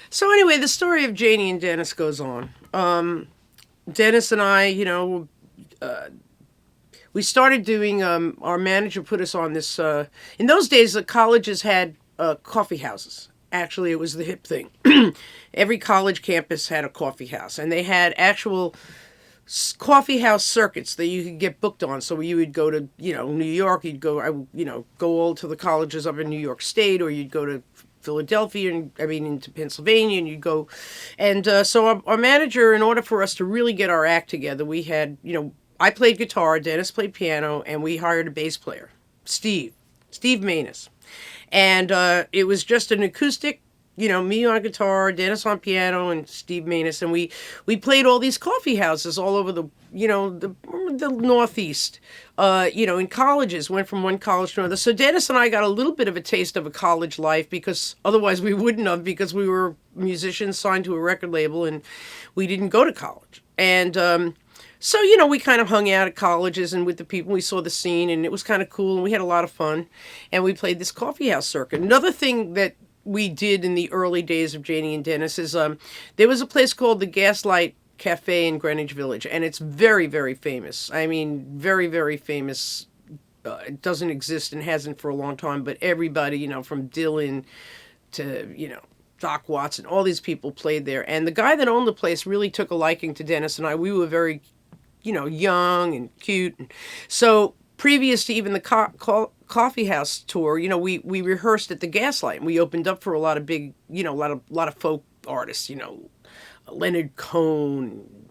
So anyway, the story of Janey and Denis goes on. Dennis and I, we started doing. Our manager put us on this. In those days, the colleges had coffee houses. Actually, it was the hip thing. Every college campus had a coffee house, and they had actual coffee house circuits that you could get booked on. So you would go to, New York. You'd go, go all to the colleges up in New York State, or you'd go to Philadelphia, and into Pennsylvania, and you'd go. And so our manager, in order for us to really get our act together, we had, I played guitar, Dennis played piano, and we hired a bass player, Steve Manus. And it was just an acoustic, me on guitar, Dennis on piano, and Steve Manus, and we played all these coffee houses all over the Northeast. In colleges, went from one college to another. So Dennis and I got a little bit of a taste of a college life, because otherwise we wouldn't have, because we were musicians signed to a record label, and we didn't go to college. And so, we kind of hung out at colleges and with the people. We saw the scene, and it was kind of cool, and we had a lot of fun. And we played this coffee house circuit. Another thing that we did in the early days of Janey and Denis is there was a place called the Gaslight Cafe in Greenwich Village, and it's very, very famous. Very, very famous. It doesn't exist and hasn't for a long time, but everybody, from Dylan to, Doc Watson, all these people played there. And the guy that owned the place really took a liking to Dennis and I. We were very, young and cute. And so previous to even the coffee house tour, we rehearsed at the Gaslight, and we opened up for a lot of big, a lot of folk artists, Leonard Cohen,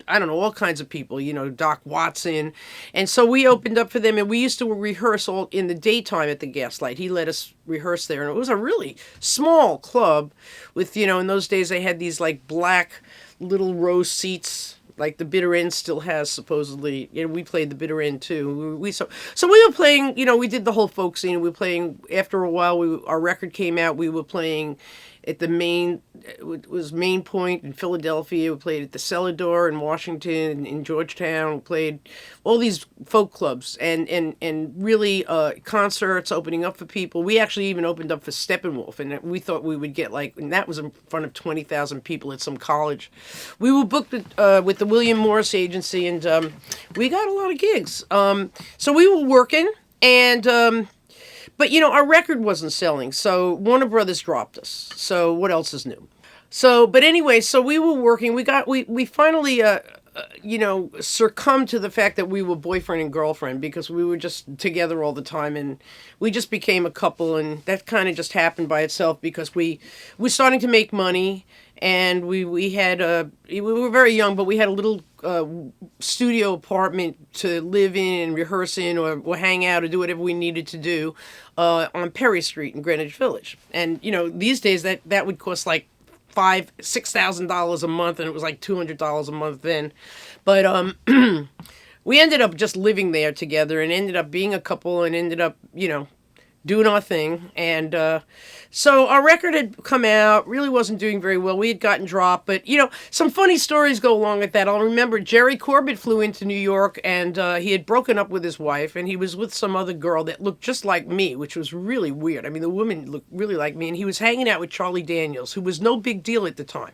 I don't know, all kinds of people, Doc Watson. And so we opened up for them, and we used to rehearse all in the daytime at the Gaslight. He let us rehearse there, and it was a really small club with, in those days they had these like black little row seats, like the Bitter End still has, supposedly. We played the Bitter End too. So we were playing. We did the whole folk scene. We were playing. After a while, our record came out. We were playing at the main. It was Main Point in Philadelphia. We played at the Cellar Door in Washington, in Georgetown. We played all these folk clubs and really concerts, opening up for people. We actually even opened up for Steppenwolf, and we thought we would get and that was in front of 20,000 people at some college. We were booked with the William Morris Agency, and we got a lot of gigs. So we were working, and but our record wasn't selling, so Warner Brothers dropped us. So what else is new? So, but anyway, so we were working. We finally succumbed to the fact that we were boyfriend and girlfriend, because we were just together all the time, and we just became a couple, and that kind of just happened by itself, because we were starting to make money. And we were very young, but we had a little studio apartment to live in and rehearse in, or hang out, or do whatever we needed to do on Perry Street in Greenwich Village. And these days that would cost like $6,000 a month, and it was like $200 a month then. But we ended up just living there together, and ended up being a couple, and ended up doing our thing. And so our record had come out, really wasn't doing very well. We had gotten dropped, but some funny stories go along with that. I'll remember Jerry Corbett flew into New York, and he had broken up with his wife, and he was with some other girl that looked just like me, which was really weird. The woman looked really like me, and he was hanging out with Charlie Daniels, who was no big deal at the time.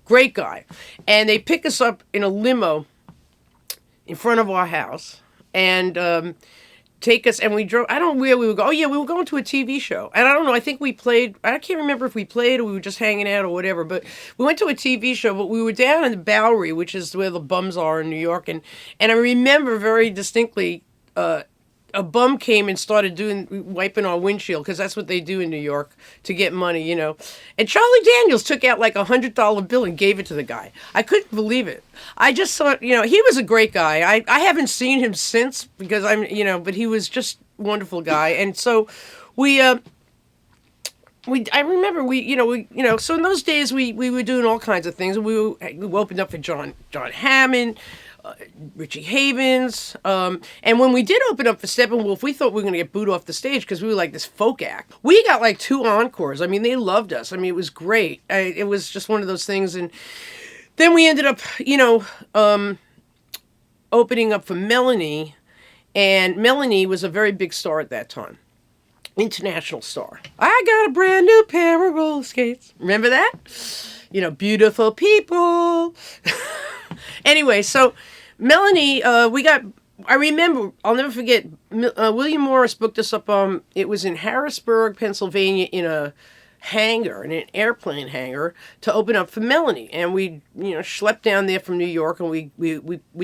Great guy. And they pick us up in a limo in front of our house, and take us, and we drove. I don't know where we would go. Oh yeah, we were going to a TV show, and I don't know. I think we played. I can't remember if we played or we were just hanging out or whatever. But we went to a TV show. But we were down in the Bowery, which is where the bums are in New York, and I remember very distinctly. A bum came and started wiping our windshield, because that's what they do in New York to get money, And Charlie Daniels took out like $100 bill and gave it to the guy. I couldn't believe it. I just thought, he was a great guy. I haven't seen him since, because but he was just a wonderful guy. And so I remember so in those days we were doing all kinds of things. We opened up for John Hammond, Richie Havens. And when we did open up for Steppenwolf, we thought we were going to get booed off the stage because we were like this folk act. We got like 2 encores. I mean, they loved us. I mean, it was great. It was just one of those things. And then we ended up, opening up for Melanie. And Melanie was a very big star at that time. International star. I got a brand new pair of roller skates. Remember that? Beautiful people. Anyway, so Melanie, I remember, I'll never forget, William Morris booked us up, it was in Harrisburg, Pennsylvania, in an an airplane hangar, to open up for Melanie. And we, schlepped down there from New York, and we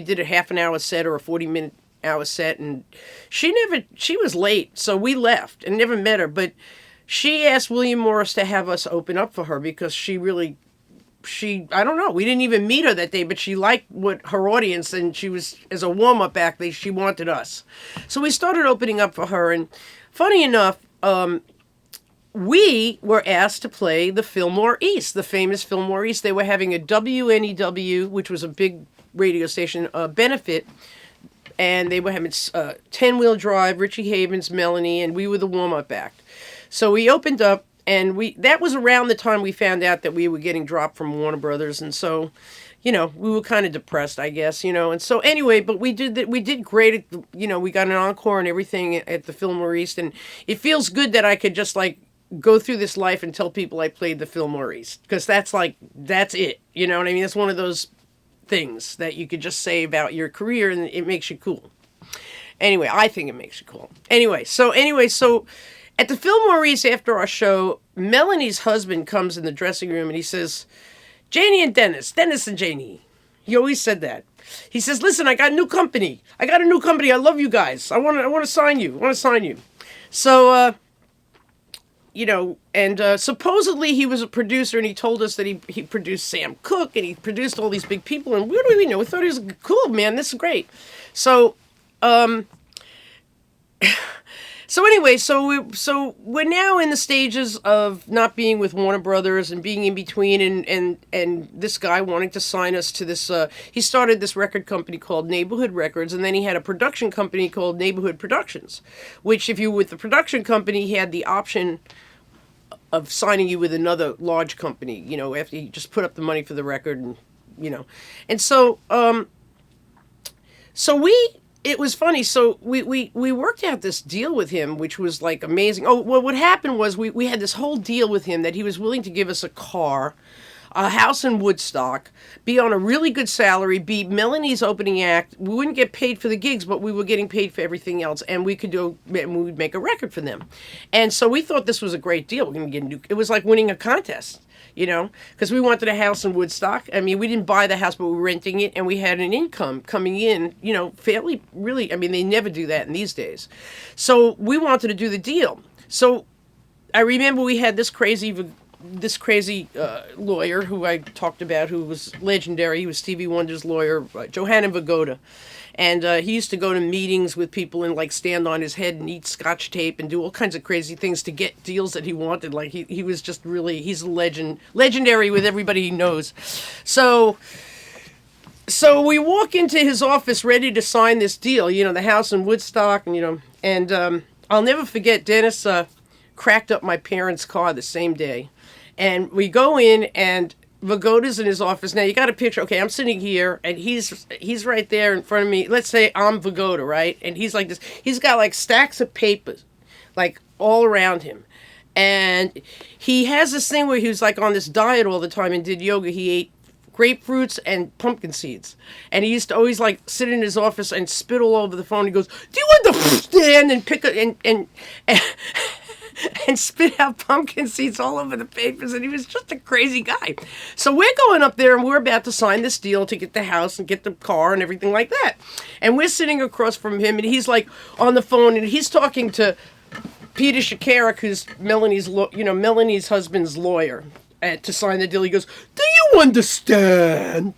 did a half an hour set or a 40-minute hour set, and she was late, so we left and never met her, but she asked William Morris to have us open up for her because I don't know, we didn't even meet her that day, but she liked her audience, and she was, as a warm-up act, she wanted us. So we started opening up for her, and funny enough, we were asked to play the Fillmore East, the famous Fillmore East. They were having a WNEW, which was a big radio station, benefit, and they were having 10-Wheel Drive, Richie Havens, Melanie, and we were the warm-up act. So we opened up, and that was around the time we found out that we were getting dropped from Warner Brothers, and so, we were kind of depressed, I guess, and so anyway, but we did great, we got an encore and everything at the Fillmore East, and it feels good that I could just, go through this life and tell people I played the Fillmore East, because that's it, you know what I mean? That's one of those things that you could just say about your career, and it makes you cool. Anyway, I think it makes you cool. Anyway, so at the Fillmore East, after our show, Melanie's husband comes in the dressing room and he says, Janey and Denis and Janey. He always said that. He says, listen, I got a new company. I love you guys. I want to sign you. So, supposedly he was a producer, and he told us that he produced Sam Cooke, and he produced all these big people, and what do we know? We thought he was cool, man. This is great. So, So anyway, so we're now in the stages of not being with Warner Brothers and being in between, and this guy wanting to sign us to this. He started this record company called Neighborhood Records, and then he had a production company called Neighborhood Productions, which, if you were with the production company, he had the option of signing you with another large company. After you just put up the money for the record, and so It was funny. So we worked out this deal with him, which was amazing. Oh, well, what happened was we had this whole deal with him that he was willing to give us a car, a house in Woodstock, be on a really good salary, be Melanie's opening act. We wouldn't get paid for the gigs, but we were getting paid for everything else, and we would make a record for them. And so we thought this was a great deal. It was like winning a contest. Because we wanted a house in Woodstock. I mean, we didn't buy the house, but we were renting it, and we had an income coming in, fairly, really, I mean, they never do that in these days. So we wanted to do the deal. So I remember we had this crazy lawyer who I talked about, who was legendary. He was Stevie Wonder's lawyer, Johanna Vagoda. And he used to go to meetings with people and stand on his head and eat scotch tape and do all kinds of crazy things to get deals that he wanted. He was just really, he's a legendary with everybody he knows. So we walk into his office ready to sign this deal, the house in Woodstock, and I'll never forget, Dennis cracked up my parents' car the same day. And we go in, and Vagoda's in his office. Now, you got a picture. Okay, I'm sitting here, and he's right there in front of me. Let's say I'm Vagoda, right? And he's like this. He's got stacks of papers, all around him. And he has this thing where he was on this diet all the time and did yoga. He ate grapefruits and pumpkin seeds. And he used to always sit in his office and spit all over the phone. He goes, do you want to stand and pick and spit out pumpkin seeds all over the papers, and he was just a crazy guy. So we're going up there, and we're about to sign this deal to get the house and get the car and everything like that. And we're sitting across from him, and he's on the phone, and he's talking to Peter Shakarik, who's Melanie's husband's lawyer, to sign the deal. He goes, do you understand?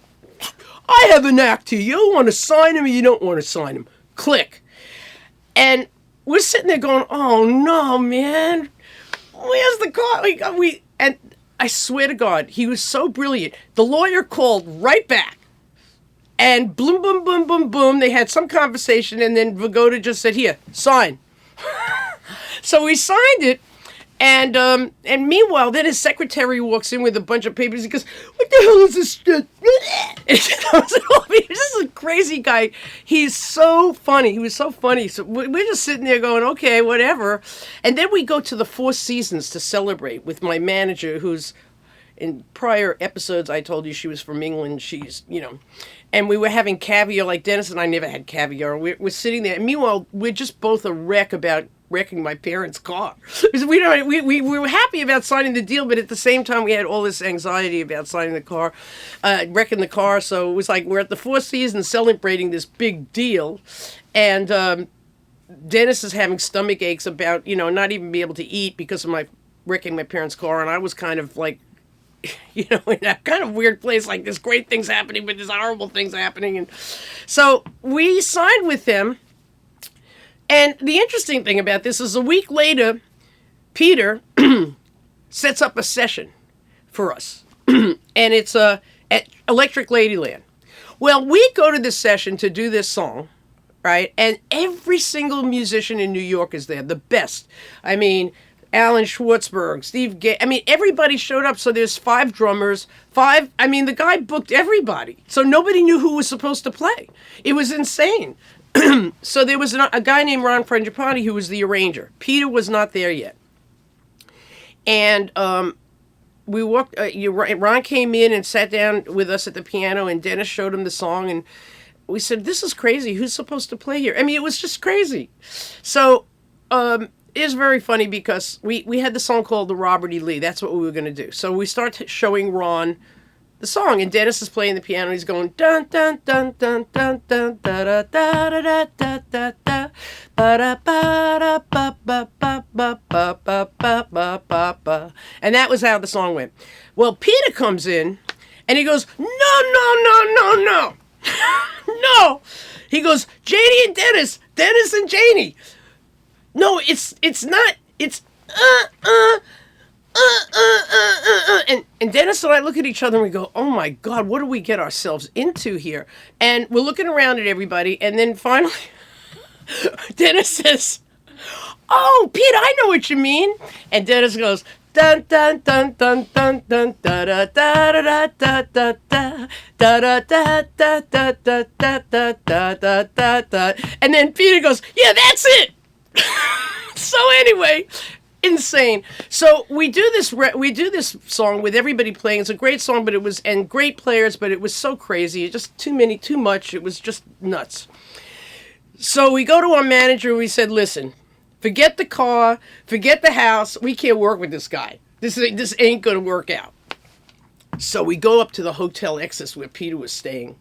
I have an act here. You want to sign him or you don't want to sign him. Click. And we're sitting there going, oh, no, man. Where's the car? And I swear to God, he was so brilliant. The lawyer called right back. And boom, boom, boom, boom, boom. They had some conversation, and then Vagoda just said, here, sign. So we signed it, And meanwhile, then his secretary walks in with a bunch of papers. He goes, "What the hell is this shit?" This is a crazy guy. He's so funny. He was so funny. So we're just sitting there going, "Okay, whatever." And then we go to the Four Seasons to celebrate with my manager, who's in prior episodes I told you she was from England. She's, and we were having caviar. Like Dennis and I never had caviar. We're sitting there. And meanwhile, we're just both a wreck about wrecking my parents' car. Because we were happy about signing the deal, but at the same time we had all this anxiety about signing the car, wrecking the car. So it was like we're at the Four Seasons celebrating this big deal, and Dennis is having stomach aches about not even be able to eat because of my wrecking my parents' car, and I was kind of like, in that kind of weird place, like there's great things happening, but there's horrible things happening, and so we signed with them. And the interesting thing about this is a week later, Peter sets up a session for us. And it's at Electric Ladyland. Well, we go to this session to do this song, right? And every single musician in New York is there, the best. I mean, Alan Schwartzberg, Steve Gadd. I mean, everybody showed up. So there's 5 drummers, the guy booked everybody. So nobody knew who was supposed to play. It was insane. So there was a guy named Ron Frangipane who was the arranger. Peter was not there yet. And we walked. Ron came in and sat down with us at the piano, and Dennis showed him the song, and we said, "This is crazy. Who's supposed to play here?" I mean, it was just crazy. So it is very funny because we had the song called the Robert E. Lee. That's what we were going to do. So we start showing Ron the song, and Dennis is playing the piano. He's going dun dun dun dun dun dun da da da da da da da ba da ba da ba ba ba ba ba ba ba ba ba ba, and that was how the song went. Well, Peter comes in, and he goes, "No, no, no, no, no, no." He goes, "Janey and Denis, Dennis and Janey." No, it's not. It's and Dennis and I look at each other and we go, "Oh my God, what do we get ourselves into here?" And we're looking around at everybody, and then finally, Dennis says, "Oh, Pete, I know what you mean." And Dennis goes, "Dun dun dun dun dun dun da da da da da da da da da da da da da da da da da da," and then Peter goes, "Yeah, that's it." So anyway. Insane. So we do this song with everybody playing. It's a great song, and great players, but it was so crazy. Just too much. It was just nuts. So we go to our manager and we said, "Listen, forget the car, forget the house. We can't work with this guy. This ain't going to work out." So we go up to the Hotel Exis where Peter was staying.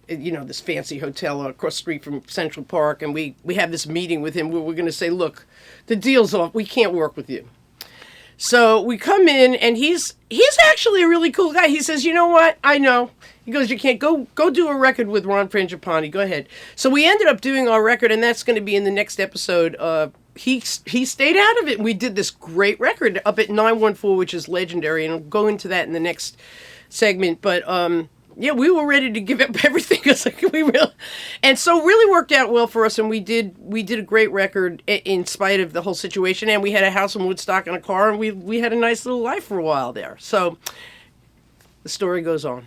This fancy hotel across the street from Central Park, and we have this meeting with him where we're going to say, "Look, the deal's off. We can't work with you." So we come in, and he's actually a really cool guy. He says, "You know what? I know." He goes, "You can't go do a record with Ron Frangipane. Go ahead." So we ended up doing our record, and that's going to be in the next episode. He stayed out of it, and we did this great record up at 914, which is legendary, and I'll go into that in the next segment. But yeah, we were ready to give up everything. And so really worked out well for us, and we did a great record in spite of the whole situation, and we had a house in Woodstock and a car, and we had a nice little life for a while there. So the story goes on.